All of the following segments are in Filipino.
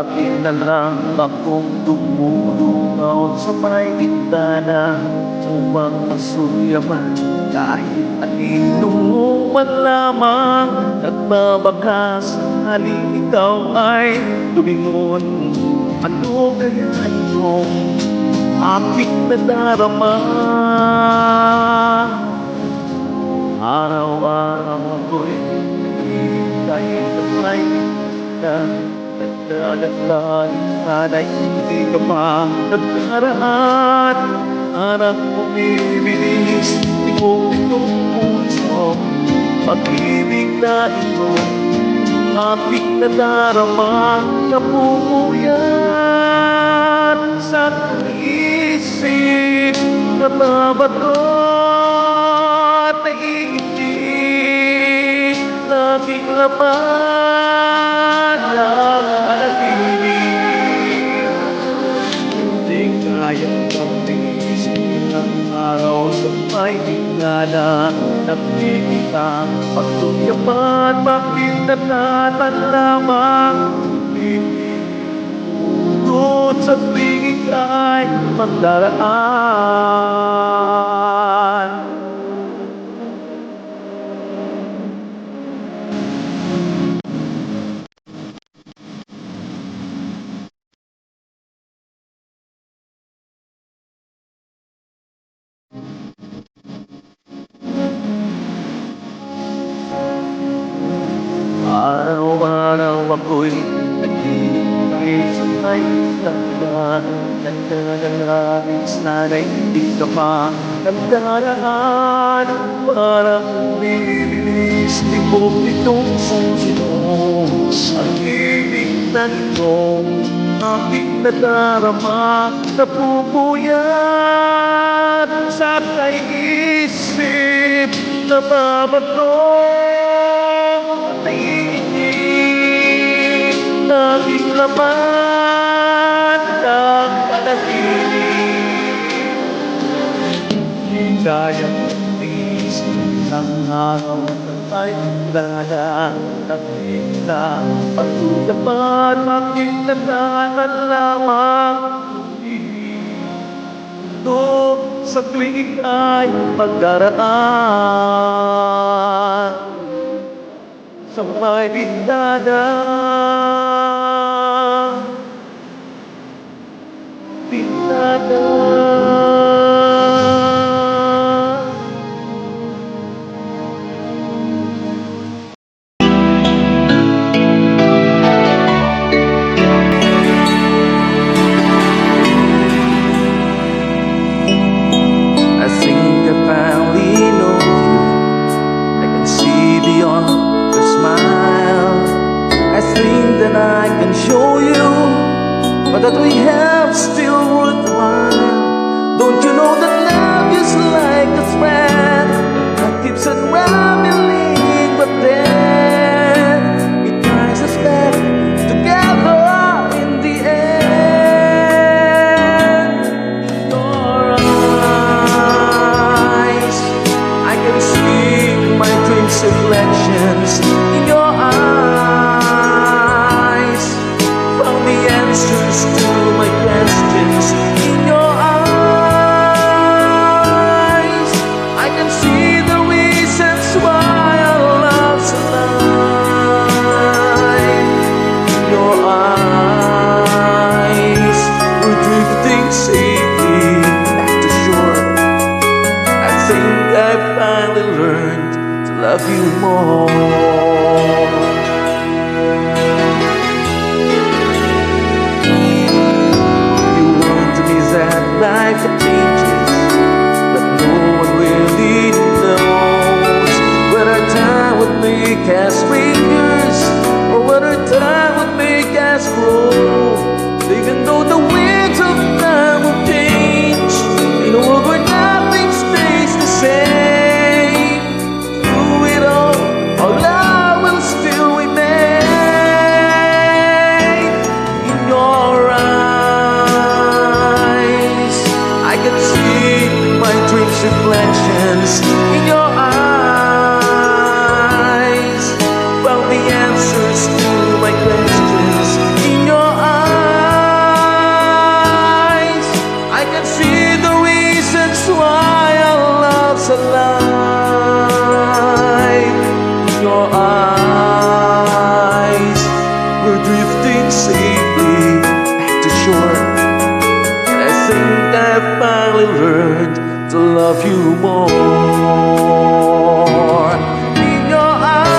Bakit na lang akong tumulong sa may bintana upang masuyaman kahit anino man lamang nagbabaka sakaling ikaw ay lumingon. Ano kaya itong aking nadarama? Araw-araw ako'y kahit may na nagdadaglan, sana'y hindi ka pa nagkaraan. Harap kong ibilis, itong puso, pag-ibig na ito, aking nadarama, napupuyat sa isip, nababato at naiinip, laging laman ng anaginig. Hindi kayang pagtiisin ng araw sa may tingala, nagtititang pagtuyaman, bakit natatan lamang doon sa tuwing ika'y magdaraan. Araw-araw ako'y naghihintay sa may lakban, nagdadalangin sana'y hindi ka pa nagdaraan. Parang umiinis, libog nitong puso, ang ibig na itong aking nadarama, napupuyat sa kaisip, nababato laging laman ng panaginip. Di kayang tiisin ng araw na may dala, nakita pagtuyaman, bakit natanan lamang ito sa tuwing ay magdaraan sa may bintana. I think I finally know you. I can see beyond your smile. I think that I can show you, but that we have still worthwhile. Don't you know that love is like a thread that keeps unraveling, but then it ties us back together in the end. Your eyes, I can see my dreams' reflections in your eyes. Found the answers to my questions in your eyes. I can see the reasons why our love's alive. In your eyes, we're drifting safely back to shore. I think I finally learned to love you more. Life changes, but no one really knows whether time would make us strangers or whether time would make us grow. Even though the winds of time will change in a world where nothing stays the same, through it all, our love will still remain. In your eyes, I can see my dreams' reflections in your eyes. Found the answers to my questions in your eyes. I finally learned to love you more. In your eyes,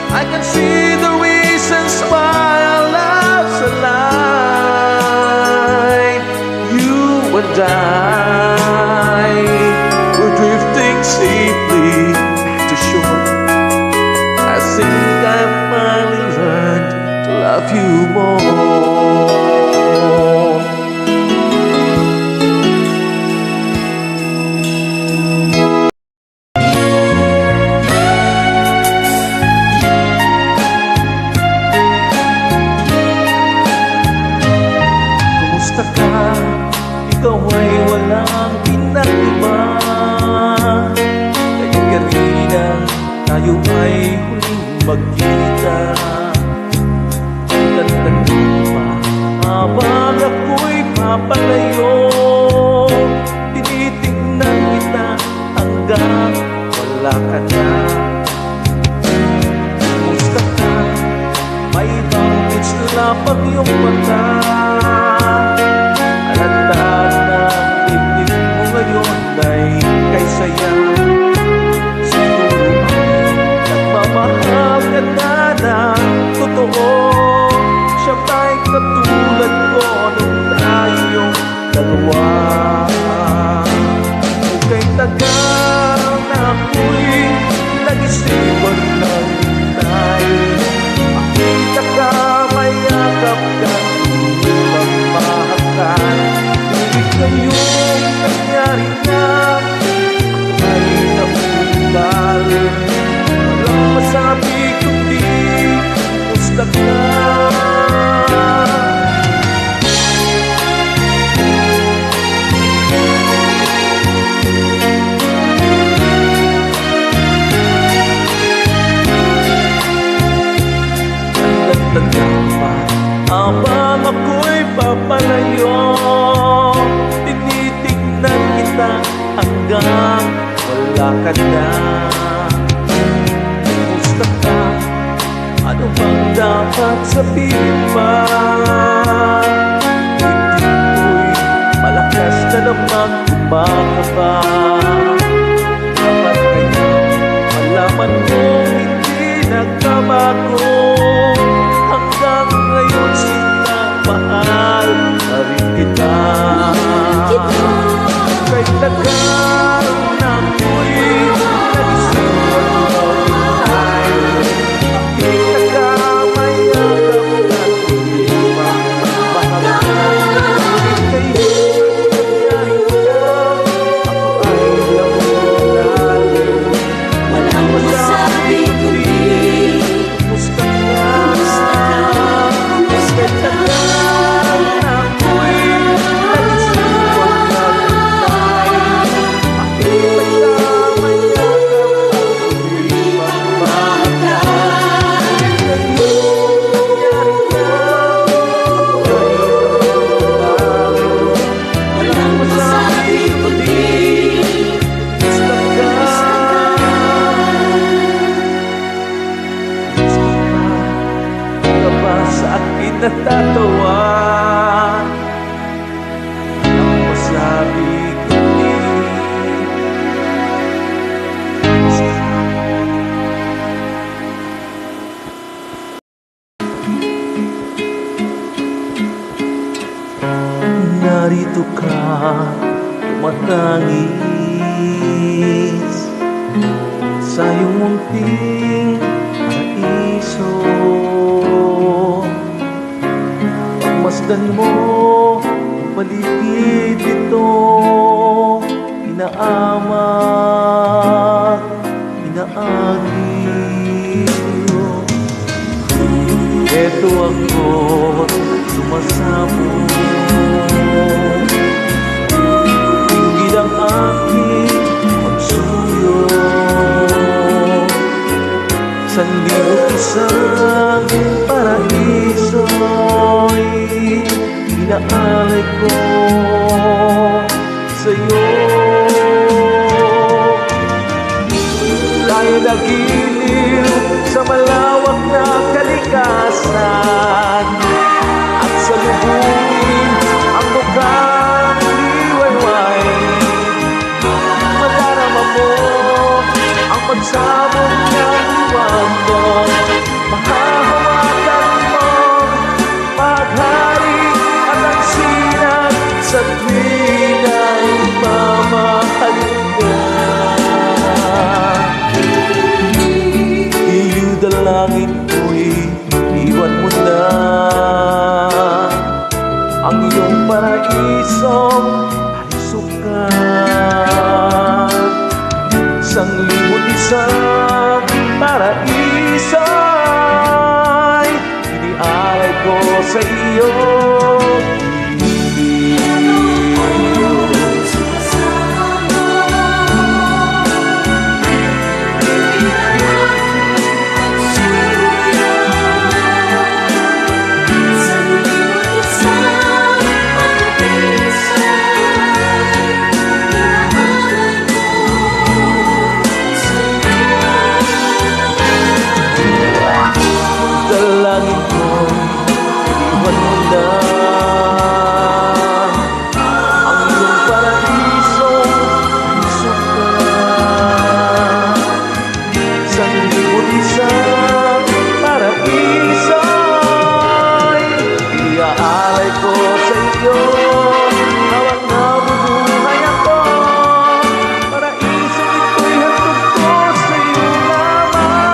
I can see the reasons why our love's alive. You and I were drifting safely to shore. I think I finally learned to love you more. Kumusta ka? Ikaw ay walang pinag-iba. Kaya kanina tayo ay huling magkita. Tandaan mo pa, habang ako'y papalayo, tinitingnan kita hanggang wala ka na. Kumusta ka? May ibang islapag iyong mata. Halata na ibig mo ngayon ay kay saya. Siguro ay nagmamahal ka na ng totoo. Siya ba'y katulad ko nung tayong dalawa? Kay tagal na ako'y nag-isipan ng tayo. Makita ka, mayakap ka, ibang mahakan. Ibig kayong nangyari na ay naugal. Walang masabi kundi kumusta ka? Tanda pa, habang ako'y papalayo, tinitignan kita hanggang wala ka na. Kumusta ka? Ano bang dapat sabihin pa? Hindi ko'y malakas na naman kumakaba. Dapat kaya malaman mo hindi nagkabago. Hanggang ngayon sila mahal na rin kita. Kahit tagal na ako'y nag-isipan ng tayo. Makita ka, mayakap ka, ibang mahakan. Ibig kayo nangyari ka, ako ay lamunan. Walang masabi kundi kumusta ka? Natatawa ang masabi kundi narito ka, tumatangis sa iyong munting paraiso. Masdan mo ang paligid ito, inaamak, inaagyo. Eto ako, sumasamo, tingin ang aking pagsuyo. Sanlibu't isang paraiso'y inaalay ko sa'yo. Tayo nagiliw sa malawak na kalikasan at sa lubungin ang iyong paraisong ay sukat. Sanglibu't isang paraisa'y inialay ko sa iyo. Dalangin ko'y iwan mo na ang iyong paraisong sukat. Sanglibu't isang paraisa'y iaalay ko sa iyo. Hawak na bubuhay ako, paraisong ito'y handog ko sa iyo lamang.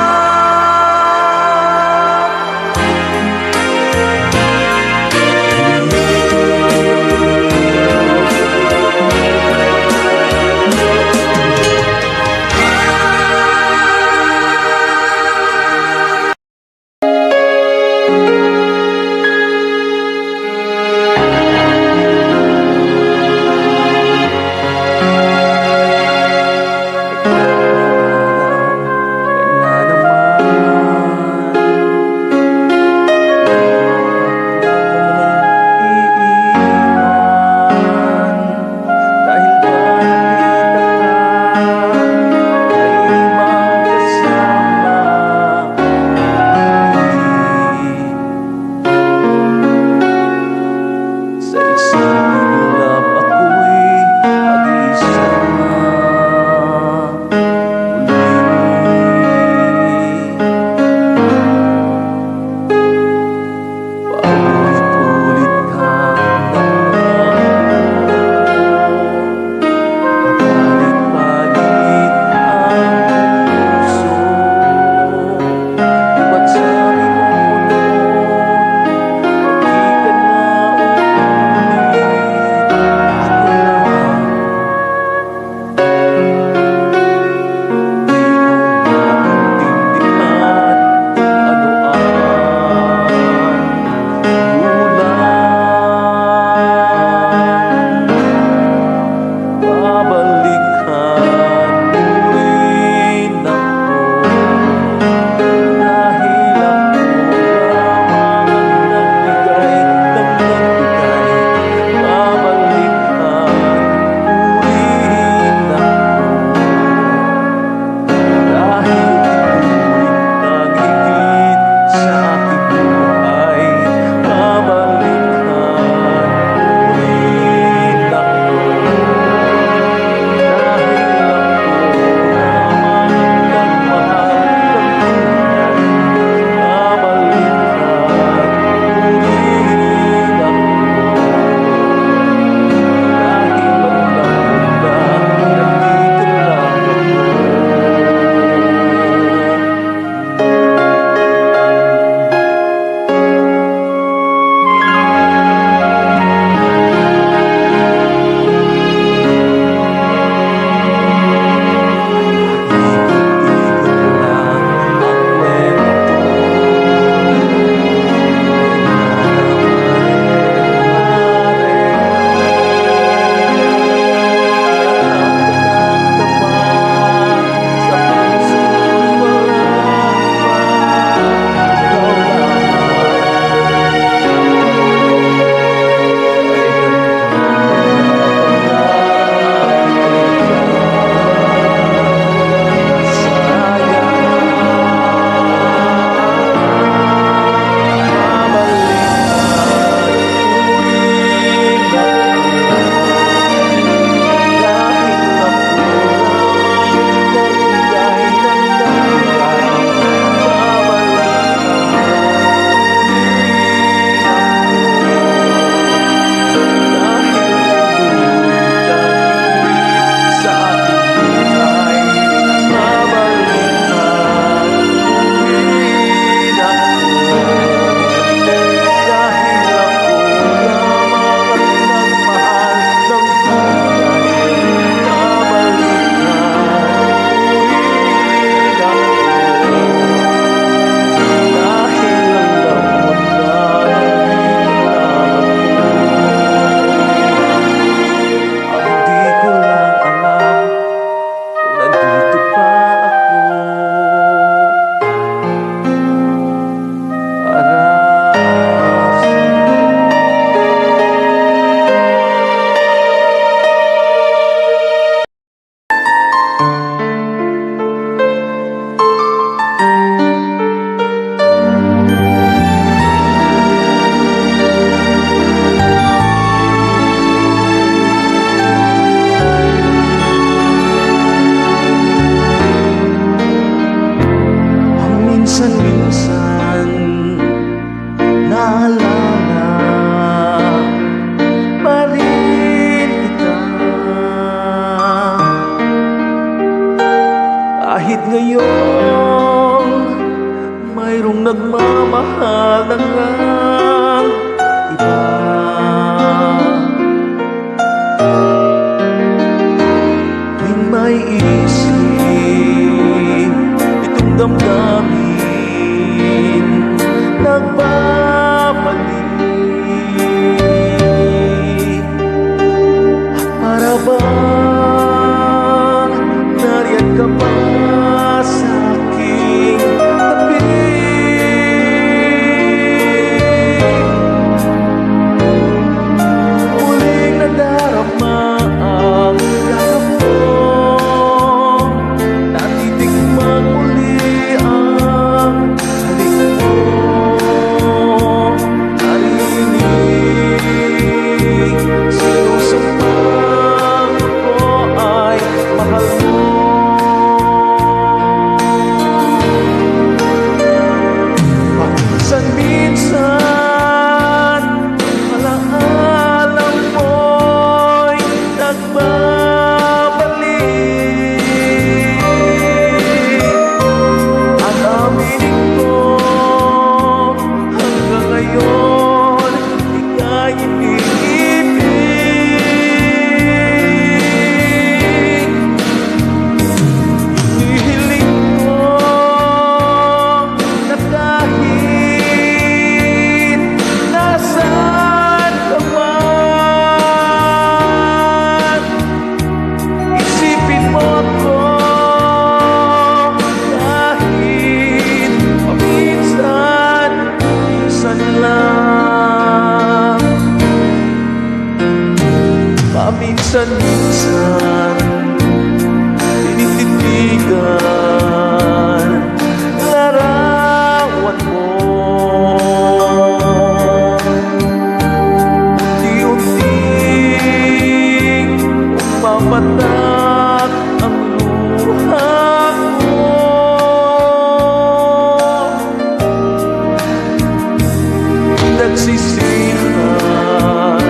iniibig. Hinihiling ko na kahit nasaan ka man, isipin mo ako kahit paminsan, minsan lang. Paminsan-minsan tinititigan larawan mo. Unti-unting umapatak ang luha ko. Nagsisihan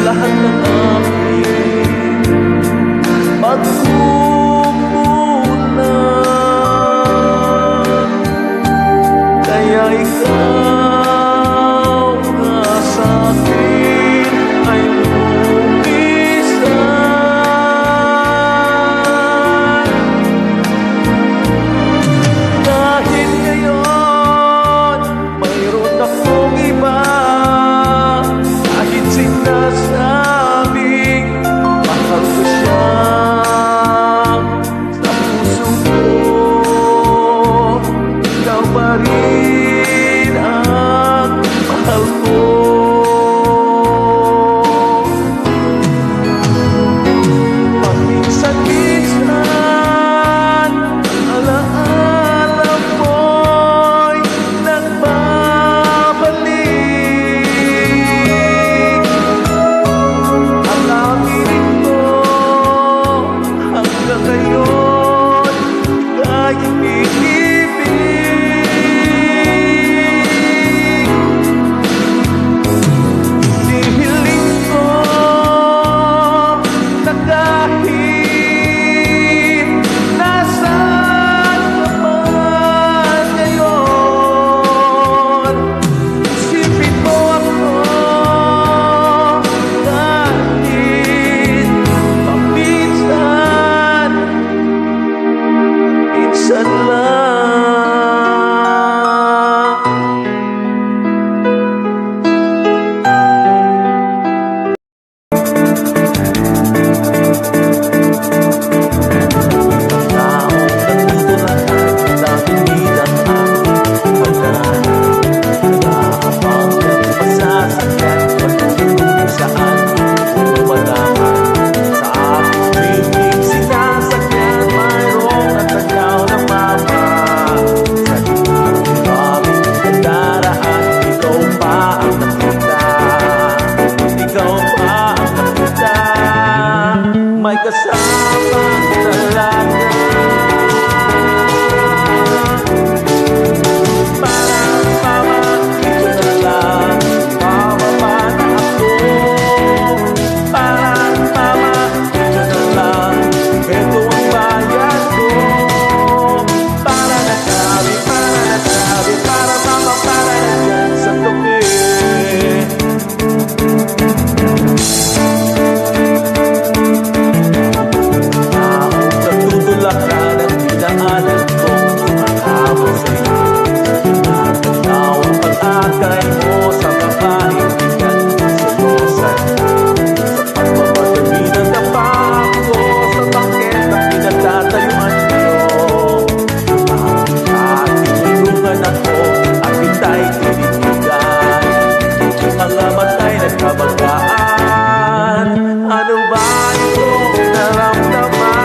lahat ng aking pagkukulang. Kaya ikaw nga sa'kin ay lumisan. Kahit ngayon mayroon akong iba, kahit sinasabing mahal ko siya, sa puso ko ikaw pa rin ang mahal ko. Paminsan-minsan alaala mo'y nagbabalik. Ang aminin ko hanggang ngayon ika'y iniibig. Hinihiling ko na kahit nasaan ka man ngayon, isipin mo ako kahit paminsan, minsan lang. Taong nagtutulakan sa hinidang aking pagdaan, habang nagpasasakyan pagdating saan umadahan. Sa aking bibig sinasakyan mayroong natagaw na mapa. Sa likod ng aming nadaraan, ikaw pa ang nakita. Ikaw pa ang nakita. May kasamang dalaga. Parang mama, ito na lang, mama na ako. Parang mama, ito na lang, ito ang bayad ko. Para na sabi, para mama, para na dyan sa tabi. Taong nagtutulakan at dinaanan ko umahawak sa iyo. Ikaw ang pag-akay mo sa babaeng pinagsilosan. Sa pagmamadali ng dapa ko sa bangket na pinagtatayuan niyo. At tinulungan ako at kita'y tinitigan. Ang amat ay nagkabanggaan. Ano ba itong naramdaman?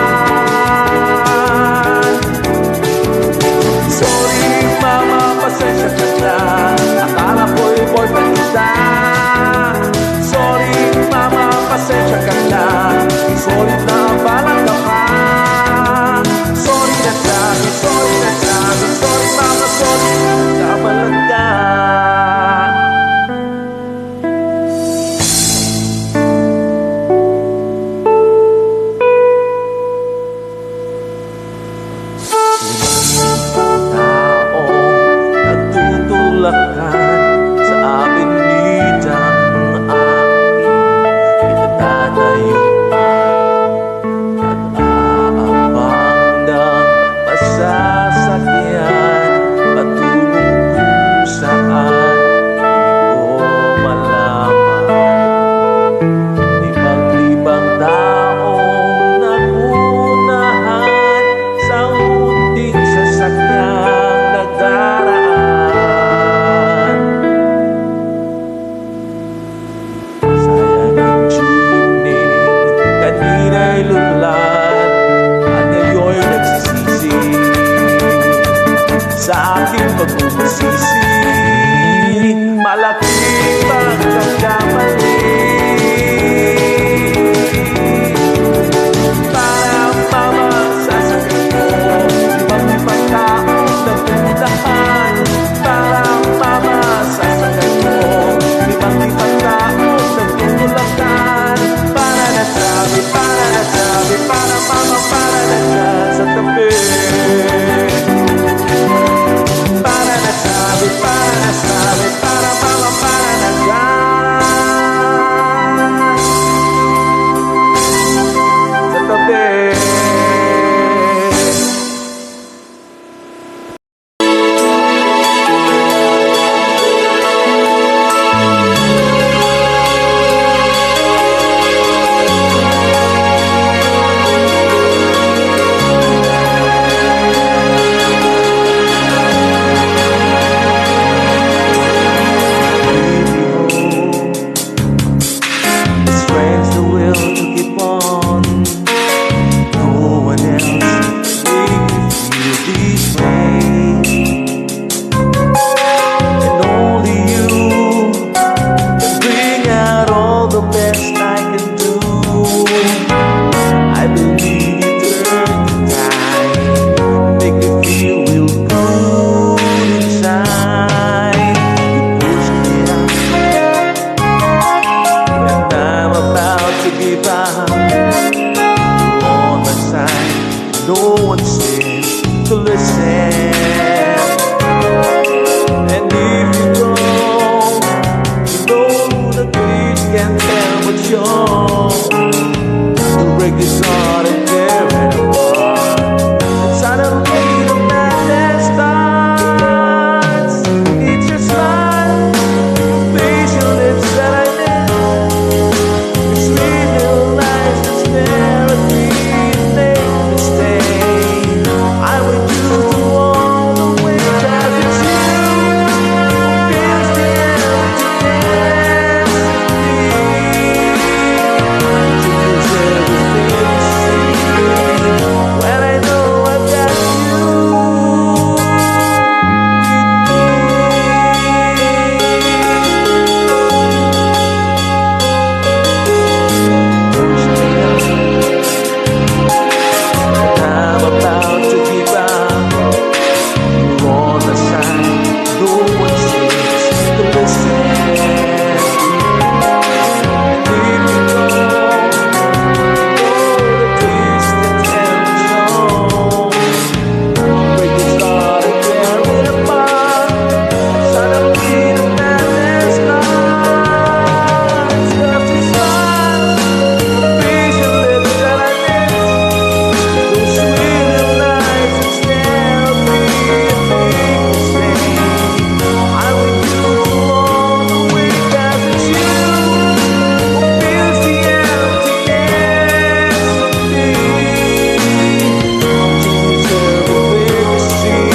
Sorry mama, pasensya ka na, akala ko'y boyfriend kita. Sorry mama, pasensya ka na, sorry na balang ka pa. Sorry na sabi, sorry mama, sorry na balang ka. Taong nagtutulakan sa avenidang show to break this heart and tear it apart. And suddenly the madness starts. It's your smile, facial lips that I miss. Your sweet little eyes that stare at me and make me stay. I would do through all the way 'cause it's you who fills the emptiness in me. When I know I've got you I'm about to give up. You're on the side, no one seems to listen. And if you go, the twist and show. Break this heart and tear it apart. Suddenly the madness starts. Just a smile, facial lips that I miss. Those sweet little eyes that stare at me and make me stay. I would do through all the way 'cause it's you who fills the emptiness of me. Changes everything you see.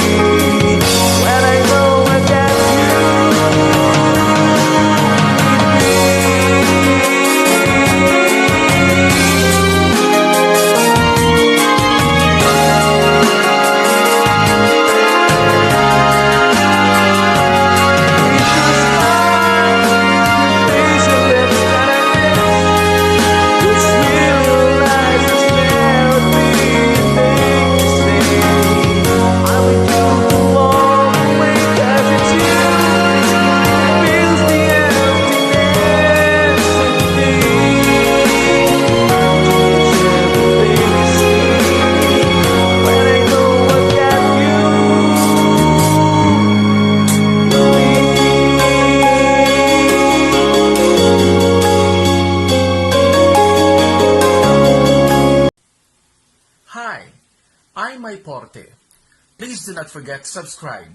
When I know I got you Hi, I'm May Porte. Please do not forget to subscribe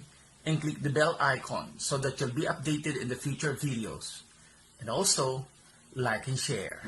and click the bell icon so that you'll be updated in the future videos. And also, like and share.